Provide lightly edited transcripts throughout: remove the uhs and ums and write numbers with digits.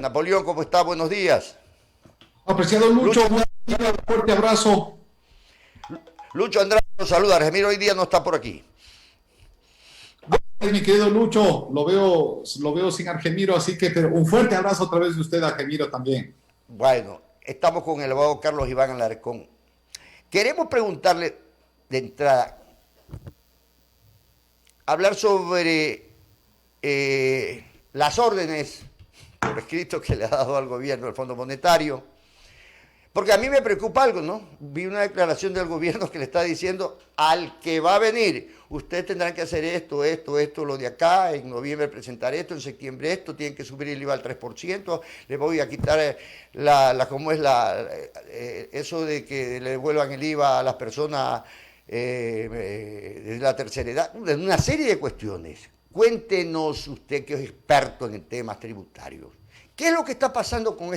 Napoleón, ¿cómo está? Buenos días. Apreciado Lucho, Lucho, un fuerte abrazo. Lucho Andrade nos saluda. Argemiro hoy día no está por aquí. Mi querido Lucho, lo veo sin Argemiro, así que pero un fuerte abrazo a través de usted, Argemiro, también. Bueno, estamos con el abogado Carlos Iván Alarcón. Queremos preguntarle de entrada, hablar sobre las órdenes por escrito que le ha dado al gobierno el Fondo Monetario. Porque a mí me preocupa algo, ¿no? Vi una declaración del gobierno que le está diciendo al que va a venir, ustedes tendrán que hacer esto, lo de acá, en noviembre presentar esto, en septiembre esto, tienen que subir el IVA al 3%, le voy a quitar eso de que le devuelvan el IVA a las personas de la tercera edad, una serie de cuestiones. Cuéntenos usted que es experto en temas tributarios. ¿Qué es lo que está pasando con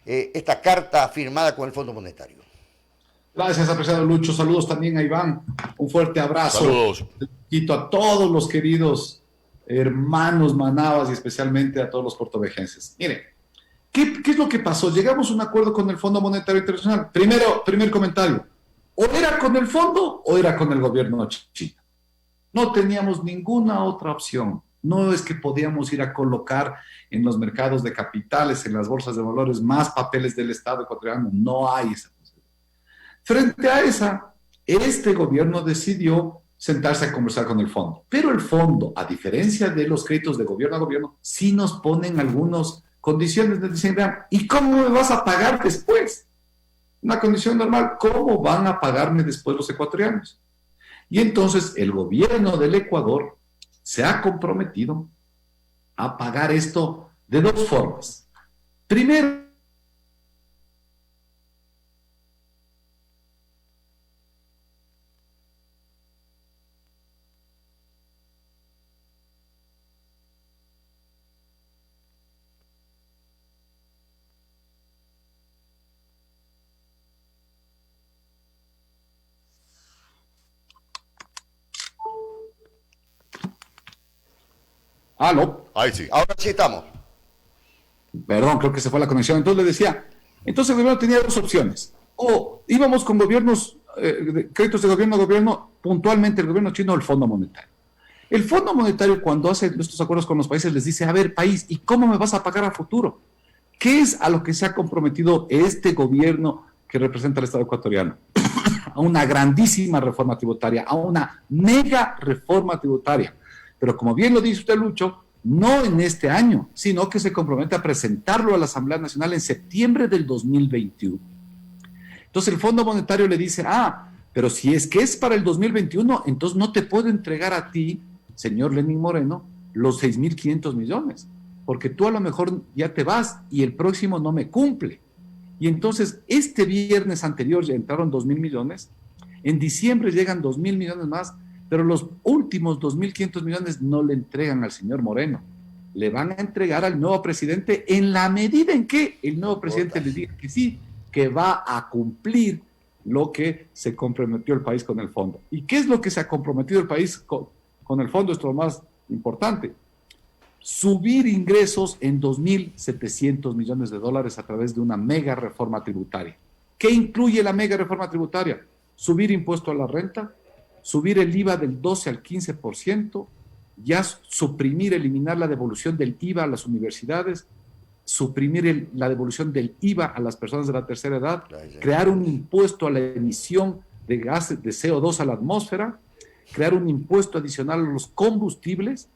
esta carta firmada con el Fondo Monetario? Gracias, apreciado Lucho. Saludos también a Iván. Un fuerte abrazo. Saludos. Quito a todos los queridos hermanos manabas y especialmente a todos los portovejenses. Mire, ¿qué es lo que pasó? Llegamos a un acuerdo con el Fondo Monetario Internacional. Primer comentario. O era con el fondo o era con el gobierno chino. No teníamos ninguna otra opción. No es que podíamos ir a colocar en los mercados de capitales, en las bolsas de valores, más papeles del Estado ecuatoriano. No hay esa posibilidad. Frente a esa, este gobierno decidió sentarse a conversar con el fondo. Pero el fondo, a diferencia de los créditos de gobierno a gobierno, sí nos ponen algunas condiciones. Nos dicen, vean, ¿y cómo me vas a pagar después? Una condición normal, ¿cómo van a pagarme después los ecuatorianos? Y entonces el gobierno del Ecuador se ha comprometido a pagar esto de dos formas. Primero, aló, Ahí sí. Ahora sí estamos. perdón, creo que se fue la conexión. Entonces le decía, entonces el gobierno tenía dos opciones. O íbamos con gobiernos, créditos de gobierno a gobierno, puntualmente el gobierno chino o el Fondo Monetario. El Fondo Monetario, cuando hace estos acuerdos con los países, les dice, a ver, país, ¿y cómo me vas a pagar a futuro? ¿Qué es a lo que se ha comprometido este gobierno que representa al Estado ecuatoriano? A una grandísima reforma tributaria, a una mega reforma tributaria. Pero como bien lo dice usted, Lucho, no en este año, sino que se compromete a presentarlo a la Asamblea Nacional en septiembre del 2021. Entonces el Fondo Monetario le dice, pero si es que es para el 2021, entonces no te puedo entregar a ti, señor Lenín Moreno, los 6.500 millones, porque tú a lo mejor ya te vas y el próximo no me cumple. Y entonces este viernes anterior ya entraron 2.000 millones, en diciembre llegan 2.000 millones más, pero los últimos 2.500 millones no le entregan al señor Moreno, le van a entregar al nuevo presidente en la medida en que el nuevo presidente le diga que sí, que va a cumplir lo que se comprometió el país con el fondo. ¿Y qué es lo que se ha comprometido el país con el fondo? Esto es lo más importante. Subir ingresos en 2.700 millones de dólares a través de una mega reforma tributaria. ¿Qué incluye la mega reforma tributaria? Subir impuesto a la renta, subir el IVA del 12 al 15%, ya suprimir, eliminar la devolución del IVA a las universidades, suprimir la devolución del IVA a las personas de la tercera edad, crear un impuesto a la emisión de gases de CO2 a la atmósfera, crear un impuesto adicional a los combustibles,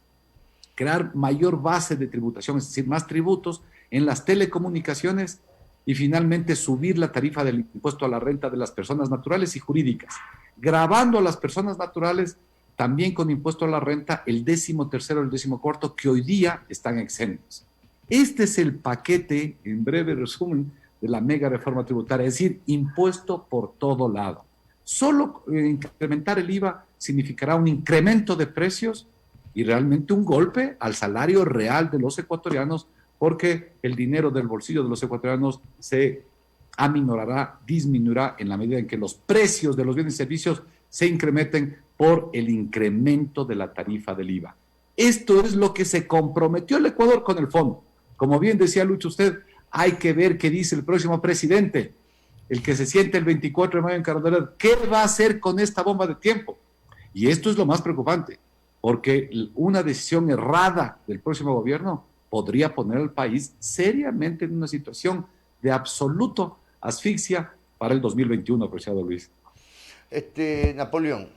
crear mayor base de tributación, es decir, más tributos en las telecomunicaciones y finalmente subir la tarifa del impuesto a la renta de las personas naturales y jurídicas, gravando a las personas naturales también con impuesto a la renta el 13º, el 14º, que hoy día están exentos. Este es el paquete, en breve resumen, de la mega reforma tributaria, es decir, impuesto por todo lado. Solo incrementar el IVA significará un incremento de precios y realmente un golpe al salario real de los ecuatorianos, porque el dinero del bolsillo de los ecuatorianos se aminorará, disminuirá en la medida en que los precios de los bienes y servicios se incrementen por el incremento de la tarifa del IVA. Esto es lo que se comprometió el Ecuador con el fondo. Como bien decía Lucho usted, hay que ver qué dice el próximo presidente, el que se siente el 24 de mayo en Carolina. ¿Qué va a hacer con esta bomba de tiempo? Y esto es lo más preocupante, porque una decisión errada del próximo gobierno podría poner al país seriamente en una situación de absoluto asfixia para el 2021, apreciado Luis. Napoleón,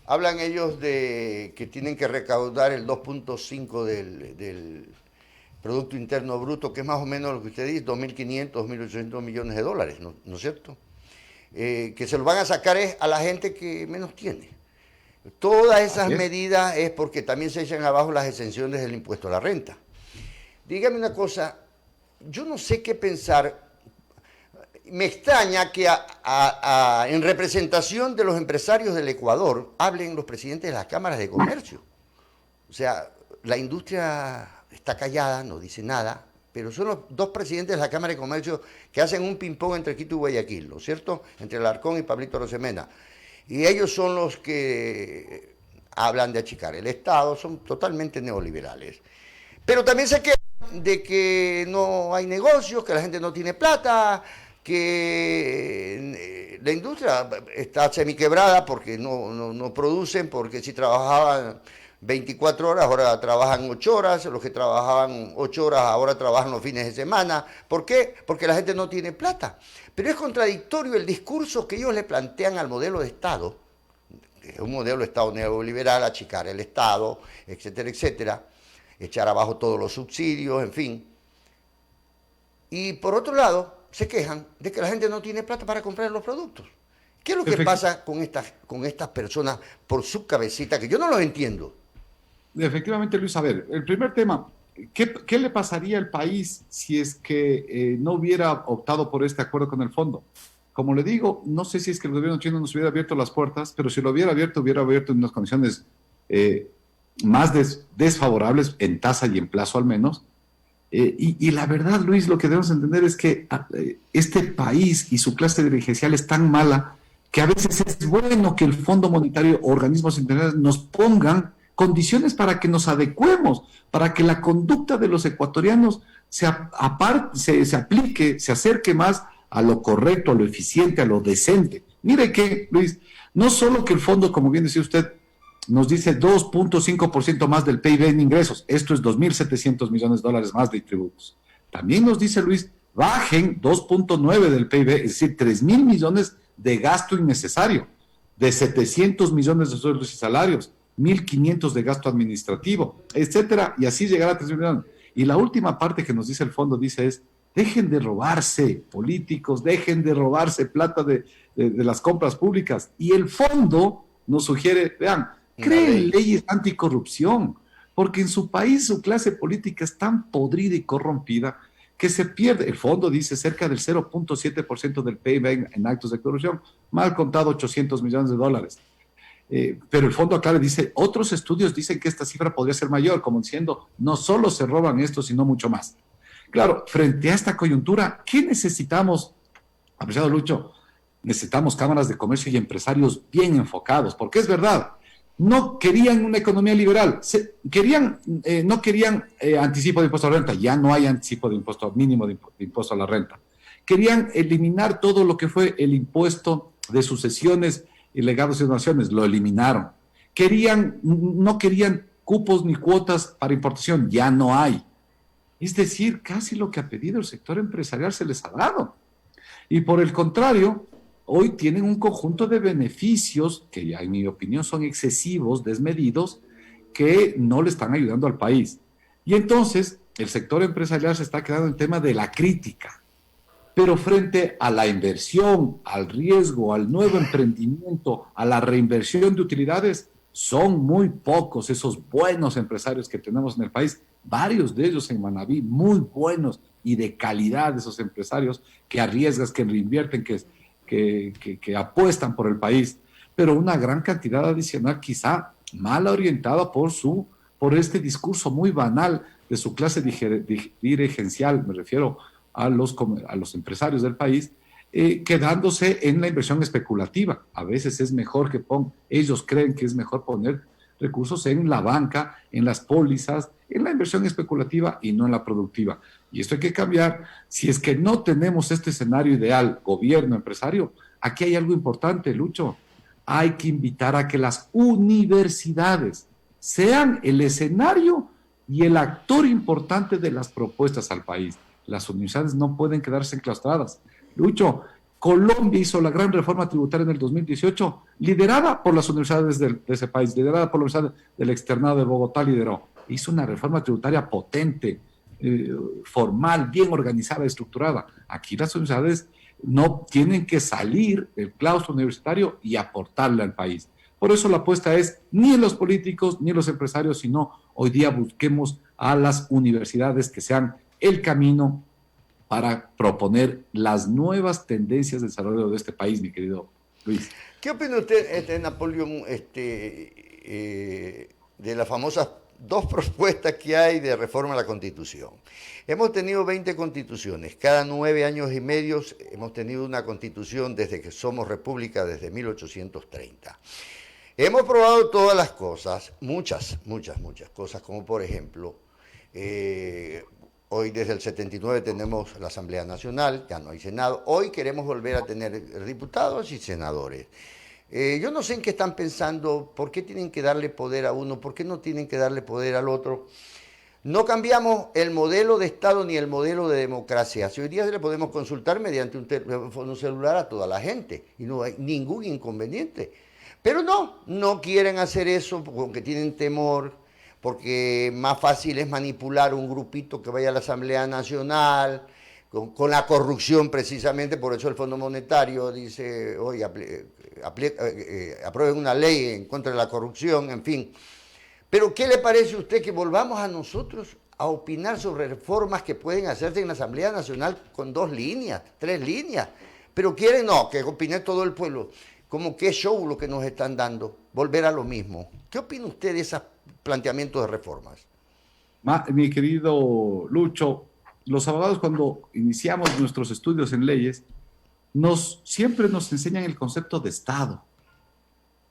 hablan ellos de que tienen que recaudar el 2.5 del Producto Interno Bruto, que es más o menos lo que usted dice, 2.500, 2.800 millones de dólares, ¿no es cierto? Que se lo van a sacar es a la gente que menos tiene. Todas esas medidas es porque también se echan abajo las exenciones del impuesto a la renta. Dígame una cosa, yo no sé qué pensar. Me extraña que en representación de los empresarios del Ecuador hablen los presidentes de las cámaras de comercio. O sea, la industria está callada, no dice nada, pero son los dos presidentes de la Cámara de Comercio que hacen un ping-pong entre Quito y Guayaquil, ¿no es cierto? Entre Alarcón y Pablito Rosemena. Y ellos son los que hablan de achicar el Estado, son totalmente neoliberales. Pero también se quejan de que no hay negocios, que la gente no tiene plata, que la industria está semiquebrada porque no producen, porque si trabajaban 24 horas, ahora trabajan 8 horas, los que trabajaban 8 horas ahora trabajan los fines de semana. ¿Por qué? Porque la gente no tiene plata. Pero es contradictorio el discurso que ellos le plantean al modelo de Estado, que es un modelo de Estado neoliberal, achicar el Estado, etcétera, etcétera, echar abajo todos los subsidios, en fin. Y por otro lado, se quejan de que la gente no tiene plata para comprar los productos. ¿Qué es lo que pasa con estas personas por su cabecita? Que yo no los entiendo. Efectivamente, Luis, a ver, el primer tema, ¿qué le pasaría al país si es que no hubiera optado por este acuerdo con el fondo? Como le digo, no sé si es que el gobierno chino nos hubiera abierto las puertas, pero si lo hubiera abierto en unas condiciones más desfavorables en tasa y en plazo al menos. Y la verdad, Luis, lo que debemos entender es que este país y su clase dirigencial es tan mala que a veces es bueno que el Fondo Monetario o organismos internacionales nos pongan condiciones para que nos adecuemos, para que la conducta de los ecuatorianos se aplique, se acerque más a lo correcto, a lo eficiente, a lo decente. Mire que, Luis, no solo que el fondo, como bien decía usted, nos dice 2.5% más del PIB en ingresos, esto es 2.700 millones de dólares más de tributos. También nos dice Luis, bajen 2.9 del PIB, es decir, 3.000 millones de gasto innecesario, de 700 millones de sueldos y salarios, 1.500 de gasto administrativo, etcétera, y así llegar a 3 millones. Y la última parte que nos dice el fondo es, dejen de robarse políticos, dejen de robarse plata de las compras públicas. Y el fondo nos sugiere, vean, creen leyes anticorrupción, porque en su país su clase política es tan podrida y corrompida que se pierde. El fondo dice cerca del 0.7% del PIB en actos de corrupción, mal contado 800 millones de dólares. Pero el fondo aclara y dice, otros estudios dicen que esta cifra podría ser mayor, como diciendo, no solo se roban esto, sino mucho más. Claro, frente a esta coyuntura, ¿qué necesitamos, apreciado Lucho? Necesitamos cámaras de comercio y empresarios bien enfocados, porque es verdad, no querían una economía liberal, no querían anticipo de impuesto a la renta, ya no hay anticipo de impuesto mínimo de impuesto a la renta. Querían eliminar todo lo que fue el impuesto de sucesiones y legados y donaciones, lo eliminaron. No querían cupos ni cuotas para importación, ya no hay. Es decir, casi lo que ha pedido el sector empresarial se les ha dado. Y por el contrario, hoy tienen un conjunto de beneficios que ya en mi opinión son excesivos, desmedidos, que no le están ayudando al país. Y entonces el sector empresarial se está quedando en el tema de la crítica. Pero frente a la inversión, al riesgo, al nuevo emprendimiento, a la reinversión de utilidades, son muy pocos esos buenos empresarios que tenemos en el país, varios de ellos en Manabí, muy buenos y de calidad esos empresarios que arriesgan, que reinvierten, que apuestan por el país, pero una gran cantidad adicional quizá mal orientada por este discurso muy banal de su clase dirigencial, me refiero a los empresarios del país, quedándose en la inversión especulativa. A veces es mejor ellos creen que es mejor poner recursos en la banca, en las pólizas, en la inversión especulativa y no en la productiva. Y esto hay que cambiar. Si es que no tenemos este escenario ideal, gobierno, empresario, aquí hay algo importante, Lucho. Hay que invitar a que las universidades sean el escenario y el actor importante de las propuestas al país. Las universidades no pueden quedarse enclaustradas. Lucho, Colombia hizo la gran reforma tributaria en el 2018, liderada por las universidades de ese país, liderada por la Universidad del Externado de Bogotá, lideró. Hizo una reforma tributaria potente, formal, bien organizada, estructurada. Aquí las universidades no tienen que salir del claustro universitario y aportarle al país. Por eso la apuesta es ni en los políticos ni en los empresarios, sino hoy día busquemos a las universidades que sean el camino para proponer las nuevas tendencias de desarrollo de este país, mi querido Luis. ¿Qué opina usted, Napoleón, de las famosas dos propuestas que hay de reforma a la Constitución? Hemos tenido 20 constituciones, cada 9 años y medio hemos tenido una constitución desde que somos república, desde 1830. Hemos probado todas las cosas, muchas cosas, como por ejemplo, hoy desde el 79 tenemos la Asamblea Nacional, ya no hay Senado, hoy queremos volver a tener diputados y senadores. Yo no sé en qué están pensando, por qué tienen que darle poder a uno, por qué no tienen que darle poder al otro. No cambiamos el modelo de Estado ni el modelo de democracia. Si hoy día le podemos consultar mediante un teléfono celular a toda la gente y no hay ningún inconveniente. Pero no quieren hacer eso porque tienen temor, porque más fácil es manipular un grupito que vaya a la Asamblea Nacional, con la corrupción precisamente. Por eso el Fondo Monetario dice, oye, aprueben una ley en contra de la corrupción, en fin. Pero ¿qué le parece a usted que volvamos a nosotros a opinar sobre reformas que pueden hacerse en la Asamblea Nacional con 2 líneas, 3 líneas? Pero quieren que opine todo el pueblo. Como qué show lo que nos están dando, volver a lo mismo. ¿Qué opina usted de esos planteamientos de reformas? Mi querido Lucho, los abogados cuando iniciamos nuestros estudios en leyes, siempre nos enseñan el concepto de Estado.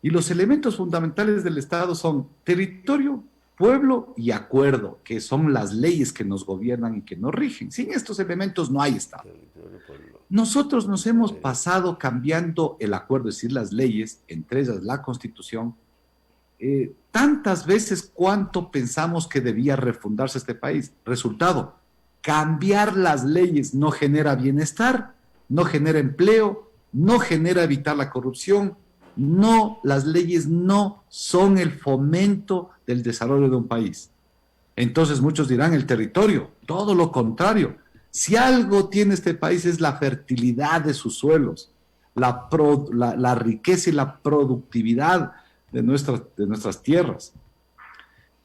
Y los elementos fundamentales del Estado son territorio, pueblo y acuerdo, que son las leyes que nos gobiernan y que nos rigen. Sin estos elementos no hay Estado. Nosotros nos hemos pasado cambiando el acuerdo, es decir, las leyes, entre ellas la Constitución, tantas veces cuanto pensamos que debía refundarse este país. Resultado, cambiar las leyes no genera bienestar, no genera empleo, no genera evitar la corrupción. No, las leyes no son el fomento del desarrollo de un país. Entonces muchos dirán el territorio, todo lo contrario. Si algo tiene este país es la fertilidad de sus suelos, la riqueza y la productividad de nuestras tierras.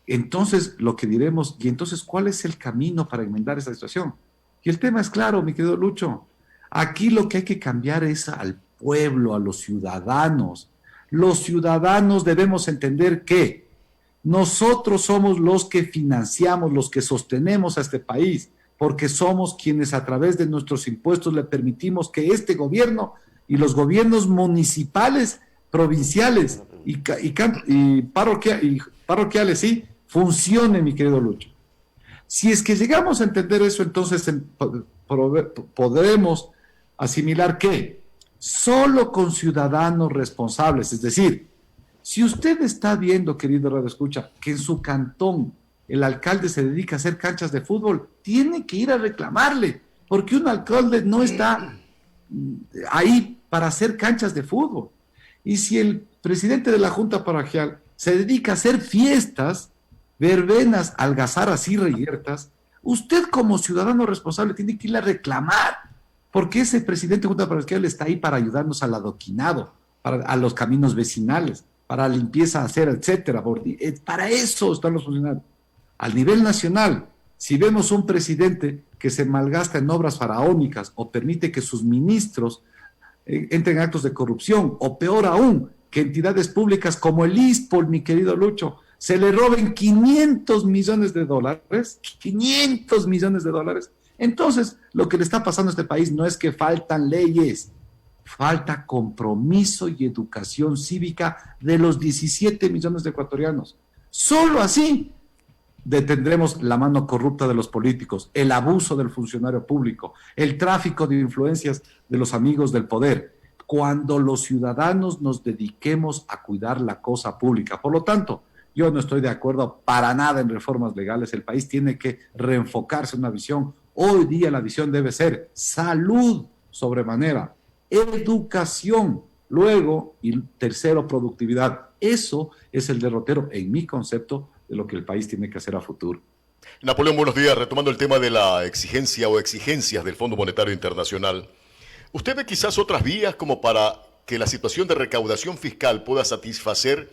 Entonces lo que diremos, y entonces ¿cuál es el camino para enmendar esa situación? Y el tema es claro, mi querido Lucho. Aquí lo que hay que cambiar es al pueblo, a los ciudadanos. Los ciudadanos debemos entender que nosotros somos los que financiamos, los que sostenemos a este país, porque somos quienes a través de nuestros impuestos le permitimos que este gobierno y los gobiernos municipales, provinciales y parroquiales, sí, funcionen, mi querido Lucho. Si es que llegamos a entender eso, entonces podremos asimilar que solo con ciudadanos responsables, es decir, si usted está viendo, querido Radio Escucha, que en su cantón el alcalde se dedica a hacer canchas de fútbol, tiene que ir a reclamarle, porque un alcalde no está ahí para hacer canchas de fútbol. Y si el presidente de la Junta Parroquial se dedica a hacer fiestas, verbenas, algazaras y reyertas, usted como ciudadano responsable tiene que ir a reclamar, porque ese presidente de Junta Parroquial está ahí para ayudarnos al adoquinado, a los caminos vecinales, para la limpieza acera, etcétera. Para eso están los funcionarios. Al nivel nacional, si vemos un presidente que se malgasta en obras faraónicas o permite que sus ministros entren en actos de corrupción, o peor aún, que entidades públicas como el ISPOL, mi querido Lucho, se le roben 500 millones de dólares, 500 millones de dólares. Entonces, lo que le está pasando a este país no es que faltan leyes, falta compromiso y educación cívica de los 17 millones de ecuatorianos. Solo así detendremos la mano corrupta de los políticos, el abuso del funcionario público, el tráfico de influencias de los amigos del poder, cuando los ciudadanos nos dediquemos a cuidar la cosa pública. Por lo tanto, yo no estoy de acuerdo para nada en reformas legales. El país tiene que reenfocarse en una visión. Hoy día la visión debe ser salud sobremanera, educación, luego, y tercero, productividad. Eso es el derrotero, en mi concepto, de lo que el país tiene que hacer a futuro. Napoleón, buenos días. Retomando el tema de la exigencia o exigencias del Fondo Monetario Internacional, ¿usted ve quizás otras vías como para que la situación de recaudación fiscal pueda satisfacer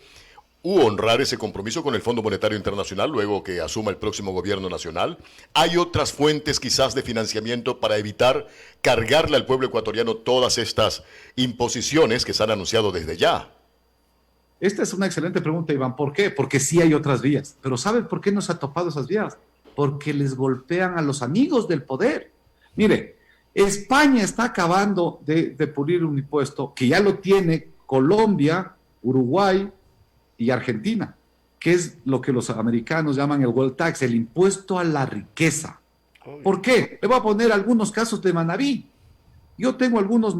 u honrar ese compromiso con el Fondo Monetario Internacional luego que asuma el próximo gobierno nacional? ¿Hay otras fuentes quizás de financiamiento para evitar cargarle al pueblo ecuatoriano todas estas imposiciones que se han anunciado desde ya? Esta es una excelente pregunta, Iván. ¿Por qué? Porque sí hay otras vías. Pero ¿saben por qué no se ha topado esas vías? Porque les golpean a los amigos del poder. Mire, España está acabando de pulir un impuesto que ya lo tiene Colombia, Uruguay y Argentina, que es lo que los americanos llaman el wealth tax, el impuesto a la riqueza. ¿Por qué? Le voy a poner algunos casos de Manabí. Yo tengo algunos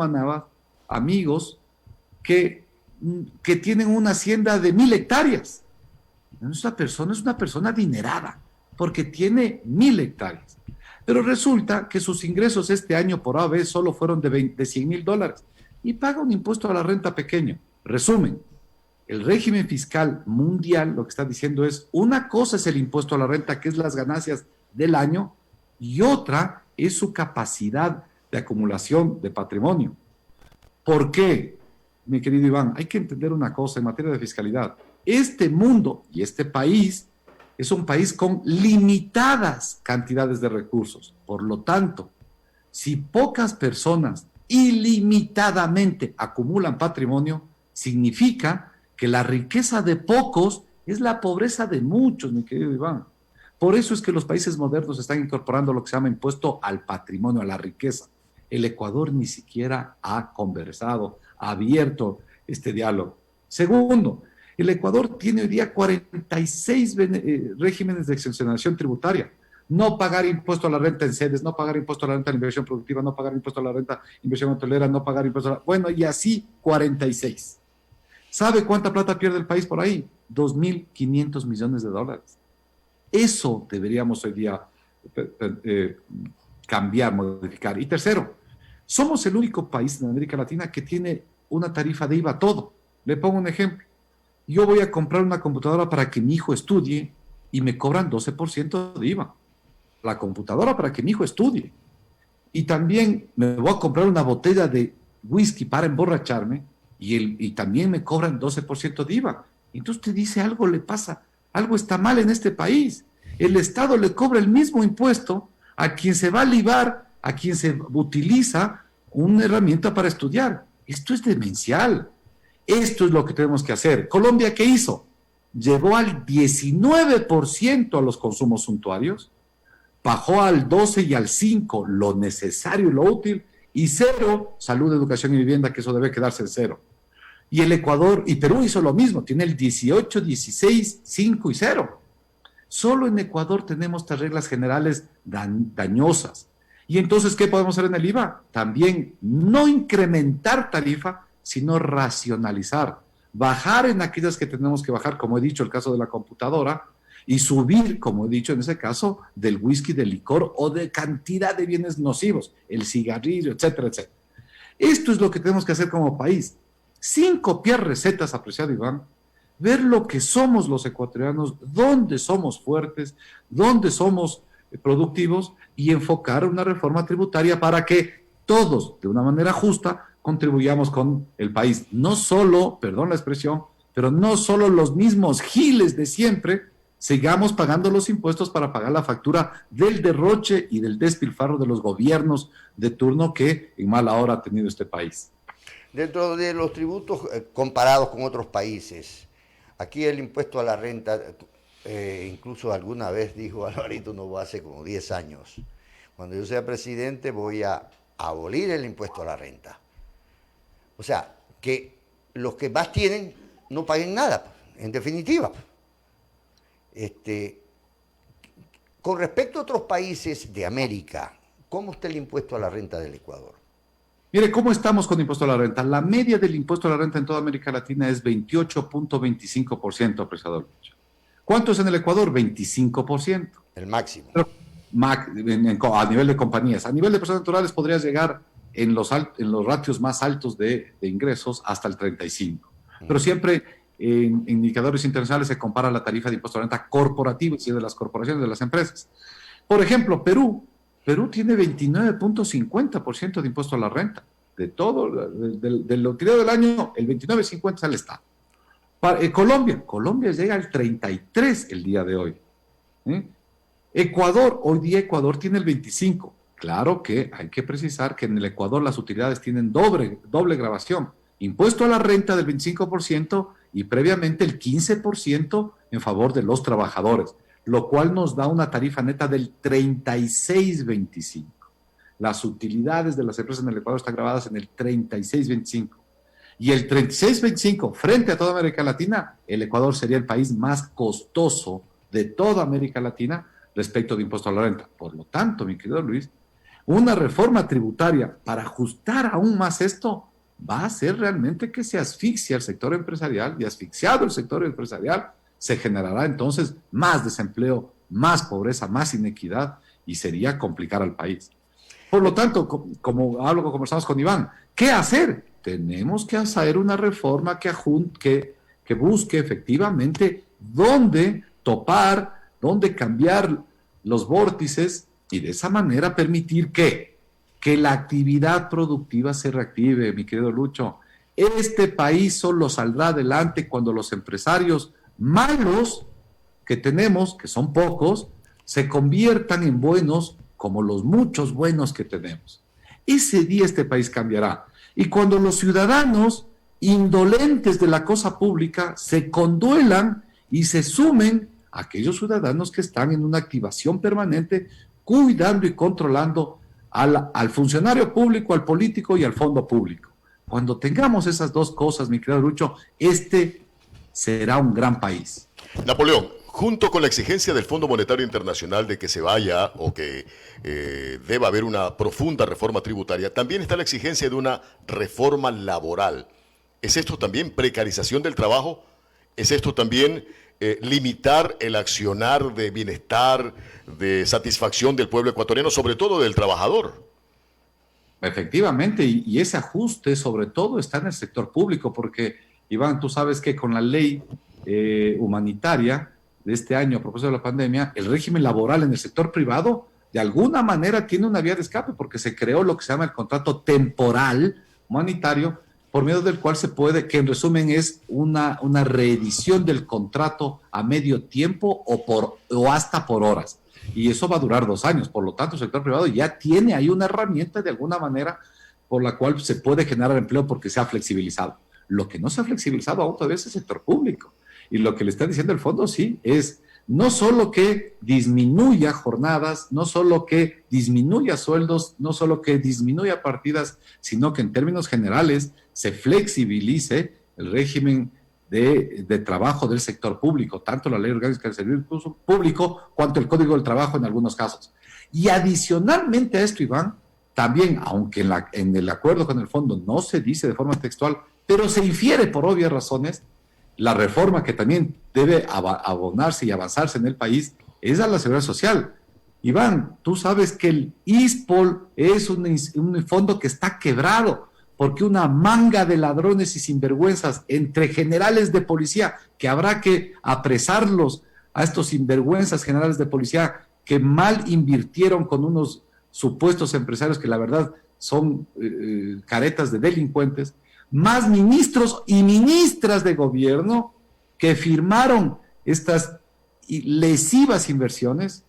amigos que tienen una hacienda de 1.000 hectáreas. Es una persona adinerada, porque tiene 1.000 hectáreas. Pero resulta que sus ingresos este año por AB solo fueron de $100,000 y paga un impuesto a la renta pequeño. Resumen, el régimen fiscal mundial lo que está diciendo es, una cosa es el impuesto a la renta, que es las ganancias del año, y otra es su capacidad de acumulación de patrimonio. ¿Por qué? Mi querido Iván, hay que entender una cosa en materia de fiscalidad. Este mundo y este país es un país con limitadas cantidades de recursos. Por lo tanto, si pocas personas ilimitadamente acumulan patrimonio, significa que la riqueza de pocos es la pobreza de muchos, mi querido Iván. Por eso es que los países modernos están incorporando lo que se llama impuesto al patrimonio, a la riqueza. El Ecuador ni siquiera ha conversado, ha abierto este diálogo. Segundo, el Ecuador tiene hoy día 46 regímenes de exención tributaria. No pagar impuesto a la renta en sedes, no pagar impuesto a la renta en inversión productiva, no pagar impuesto a la renta en inversión hotelera, no pagar impuesto a la... Bueno, y así 46. ¿Sabe cuánta plata pierde el país por ahí? 2.500 millones de dólares. Eso deberíamos hoy día cambiar, modificar. Y tercero, somos el único país en América Latina que tiene una tarifa de IVA a todo. Le pongo un ejemplo. Yo voy a comprar una computadora para que mi hijo estudie y me cobran 12% de IVA. La computadora para que mi hijo estudie. Y también me voy a comprar una botella de whisky para emborracharme y también me cobran 12% de IVA. Entonces usted dice, algo le pasa, algo está mal en este país. El Estado le cobra el mismo impuesto a quien se va a libar, a quien se utiliza una herramienta para estudiar. Esto es demencial. Esto es lo que tenemos que hacer. ¿Colombia qué hizo? Llevó al 19% a los consumos suntuarios, bajó al 12 y al 5 lo necesario y lo útil, y 0 salud, educación y vivienda, que eso debe quedarse en 0. Y el Ecuador y Perú hizo lo mismo, tiene el 18, 16, 5 y 0. Solo en Ecuador tenemos estas reglas generales dañosas. Y entonces, ¿qué podemos hacer en el IVA? También no incrementar tarifa, sino racionalizar. Bajar en aquellas que tenemos que bajar, como he dicho, el caso de la computadora, y subir, como he dicho en ese caso, del whisky, del licor o de cantidad de bienes nocivos, el cigarrillo, etcétera, etcétera. Esto es lo que tenemos que hacer como país, sin copiar recetas, apreciado Iván, ver lo que somos los ecuatorianos, dónde somos fuertes, dónde somos productivos y enfocar una reforma tributaria para que todos, de una manera justa, contribuyamos con el país. No solo, perdón la expresión, pero no solo los mismos giles de siempre sigamos pagando los impuestos para pagar la factura del derroche y del despilfarro de los gobiernos de turno que en mala hora ha tenido este país. Dentro de los tributos comparados con otros países, aquí el impuesto a la renta, incluso alguna vez dijo Alvarito Novoa hace como 10 años, cuando yo sea presidente voy a abolir el impuesto a la renta. O sea, que los que más tienen no paguen nada, en definitiva. Con respecto a otros países de América, ¿cómo está el impuesto a la renta del Ecuador? Mire, ¿cómo estamos con impuesto a la renta? La media del impuesto a la renta en toda América Latina es 28.25%, apreciador. ¿Cuánto es en el Ecuador? 25%. El máximo. Pero, a nivel de compañías. A nivel de personas naturales podrías llegar en los ratios más altos de ingresos hasta el 35%. Pero siempre en indicadores internacionales se compara la tarifa de impuesto a la renta corporativa, es decir, de las corporaciones, de las empresas. Por ejemplo, Perú tiene 29.50% de impuesto a la renta. De todo, de lo tirado del año, el 29.50% es al Estado. Colombia llega al 33% el día de hoy. Hoy día Ecuador tiene el 25%. Claro que hay que precisar que en el Ecuador las utilidades tienen doble gravación. Impuesto a la renta del 25% y previamente el 15% en favor de los trabajadores, lo cual nos da una tarifa neta del 36.25. Las utilidades de las empresas en el Ecuador están grabadas en el 36.25. Y el 36.25 frente a toda América Latina, el Ecuador sería el país más costoso de toda América Latina respecto de impuesto a la renta. Por lo tanto, mi querido Luis, una reforma tributaria para ajustar aún más esto va a hacer realmente que se asfixie el sector empresarial, y asfixiado el sector empresarial se generará entonces más desempleo, más pobreza, más inequidad, y sería complicar al país. Por lo tanto, como conversamos con Iván, ¿qué hacer? Tenemos que hacer una reforma que busque efectivamente dónde topar, dónde cambiar los vórtices, y de esa manera permitir que la actividad productiva se reactive, mi querido Lucho. Este país solo saldrá adelante cuando los empresarios malos que tenemos, que son pocos, se conviertan en buenos como los muchos buenos que tenemos. Ese día este país cambiará. Y cuando los ciudadanos indolentes de la cosa pública se conduelan y se sumen a aquellos ciudadanos que están en una activación permanente, cuidando y controlando al funcionario público, al político y al fondo público. Cuando tengamos esas dos cosas, mi querido Lucho, este será un gran país. Napoleón, junto con la exigencia del Fondo Monetario Internacional de que se vaya o que deba haber una profunda reforma tributaria, también está la exigencia de una reforma laboral. ¿Es esto también precarización del trabajo? ¿Es esto también limitar el accionar de bienestar, de satisfacción del pueblo ecuatoriano, sobre todo del trabajador? Efectivamente, y ese ajuste sobre todo está en el sector público, porque, Iván, tú sabes que con la ley humanitaria de este año a propósito de la pandemia, el régimen laboral en el sector privado de alguna manera tiene una vía de escape, porque se creó lo que se llama el contrato temporal humanitario, por medio del cual se puede, que en resumen es una reedición del contrato a medio tiempo o hasta por horas. Y eso va a durar 2 años. Por lo tanto, el sector privado ya tiene ahí una herramienta de alguna manera por la cual se puede generar empleo porque se ha flexibilizado. Lo que no se ha flexibilizado aún todavía es el sector público. Y lo que le está diciendo el fondo, sí, es no solo que disminuya jornadas, no solo que disminuya sueldos, no solo que disminuya partidas, sino que en términos generales se flexibilice el régimen de trabajo del sector público, tanto la Ley Orgánica del Servicio Público cuanto el Código del Trabajo en algunos casos. Y adicionalmente a esto, Iván, también, aunque en el acuerdo con el fondo no se dice de forma textual, pero se infiere por obvias razones, la reforma que también debe abonarse y avanzarse en el país es a la seguridad social. Iván, tú sabes que el ISPOL es un fondo que está quebrado porque una manga de ladrones y sinvergüenzas entre generales de policía, que habrá que apresarlos a estos sinvergüenzas generales de policía que mal invirtieron con unos supuestos empresarios que la verdad son caretas de delincuentes, más ministros y ministras de gobierno que firmaron estas lesivas inversiones,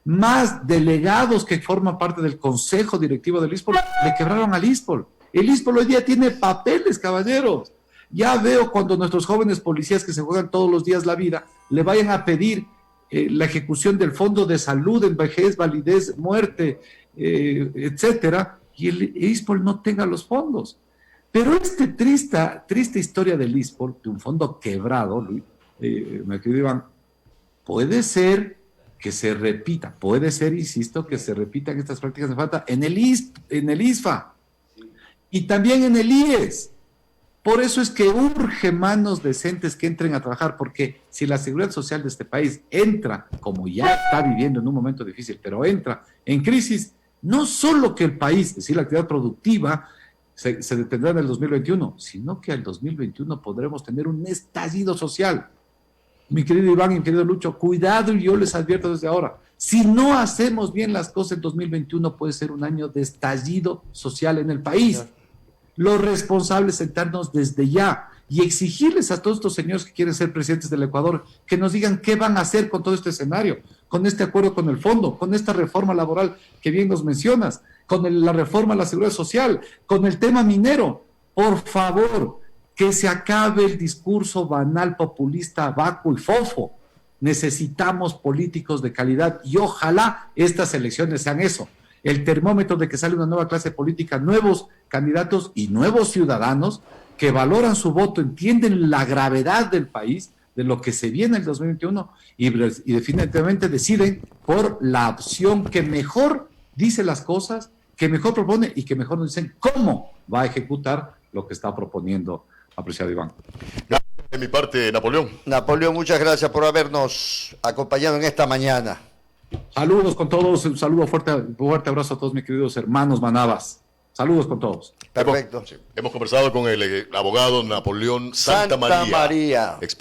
más delegados que forman parte del consejo directivo del ISPOL, le quebraron al ISPOL. El ISPOL hoy día tiene papeles, caballeros. Ya veo cuando nuestros jóvenes policías que se juegan todos los días la vida, le vayan a pedir la ejecución del fondo de salud en vejez, validez, muerte, etcétera, y el ISPOL no tenga los fondos. Pero triste historia del eSport, de un fondo quebrado, Luis, me querido Iván, puede ser que se repita, puede ser, insisto, que se repitan estas prácticas de falta en el ISFA y también en el IES. Por eso es que urge manos decentes que entren a trabajar, porque si la seguridad social de este país entra, como ya está viviendo en un momento difícil, pero entra en crisis, no solo que el país, es decir, la actividad productiva, se detendrá en el 2021, sino que al 2021 podremos tener un estallido social. Mi querido Iván y mi querido Lucho, cuidado, y yo les advierto desde ahora, si no hacemos bien las cosas, el 2021 puede ser un año de estallido social en el país. Los responsables sentarnos desde ya y exigirles a todos estos señores que quieren ser presidentes del Ecuador que nos digan qué van a hacer con todo este escenario, con este acuerdo con el fondo, con esta reforma laboral que bien nos mencionas, con la reforma a la seguridad social, con el tema minero. Por favor, que se acabe el discurso banal, populista, vacuo y fofo. Necesitamos políticos de calidad y ojalá estas elecciones sean eso. El termómetro de que sale una nueva clase política, nuevos candidatos y nuevos ciudadanos que valoran su voto, entienden la gravedad del país, de lo que se viene en el 2021 y definitivamente deciden por la opción que mejor dice las cosas, que mejor propone y que mejor nos dicen cómo va a ejecutar lo que está proponiendo, apreciado Iván. De mi parte, Napoleón. Napoleón, muchas gracias por habernos acompañado en esta mañana. Saludos con todos, un saludo fuerte abrazo a todos mis queridos hermanos manabas. Saludos con todos. Perfecto. Hemos conversado con el abogado Napoleón Santa María.